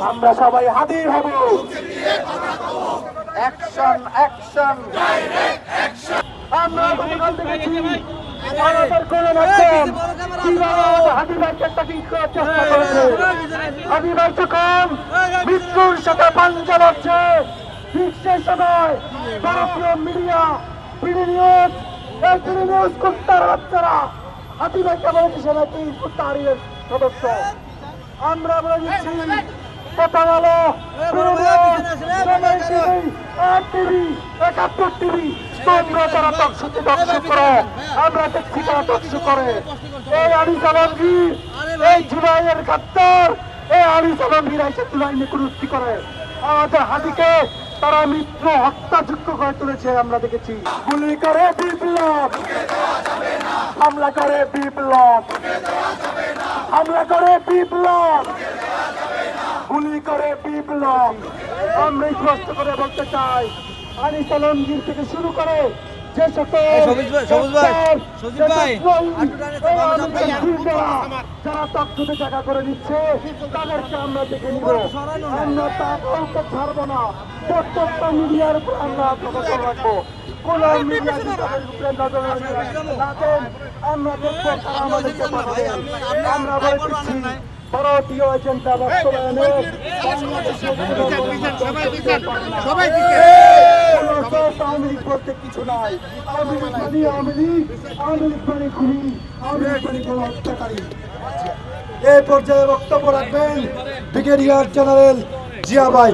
আমরা সবাই হাজির হব। Action action. আমরা গতকাল দেখেছি আমাদের গণমাধ্যম কিভাবে হাদি ভাইকে ট্র্যাকিং করার চেষ্টা করেছে। হাদি ভাই যখন মৃত্যুর সাথে পাঞ্জা লড়ছে, ঠিক সেই সময় ভারতীয় মিডিয়া বিডি নিউজ, এই বিডি নিউজ কুত্তার বাচ্চারা হাদি ভাইকে বলেছে সে নাকি কুত্তাহারির সদস্য। আমরা বলে দিচ্ছি প্রথম আলো, আর টিভি, ৭১ টিভি, তোমরা যারা টকশোতে টকশো করো, আমরা দেখছি তারা টকশো করে। এই আনিস আলমগীর, এই জুলাইয়ের গাদ্দার, এই আনিস আলমগীর এসে জুলাই নিয়ে কুরুস্তি করে। আমাদের হাদিকে তারা মিত্র হত্যাযোগ্য করে তুলেছে, আমরা দেখেছি। গুলি করে বিপ্লব, হামলা করে বিপ্লব, হামলা করে বিপ্লব, গুলি করে বিপ্লব। আমরা স্পষ্ট করে বলতে চাই, আনিস আলমগীর থেকে শুরু করে যে সকল যারা তথ্যতে জায়গা করে নিচ্ছে তাদেরকে আমরা দেখে নিব। আমরা তা কাউকে ছাড়বো না। প্রত্যেকটা মিডিয়ার উপর আমরা নজর রাখবো। কোন মিডিয়া তাদের উপরে নজর না দেন, আমরা দেখবো তারা আমাদেরকে পাঠাবে। আমরা বলে দিচ্ছি ভারতীয় এজেন্ডা বাস্তবায়নে আওয়ামী লীগ বলতে কিছু নাই। আওয়ামী লীগ মানে আওয়ামী লীগ, আওয়ামী লীগ মানে খুনি, আওয়ামী লীগ মানে কোনো হত্যাকারী। এই পর্যায়ে বক্তব্য রাখবেন ব্রিগেডিয়ার জেনারেল জিয়া ভাই।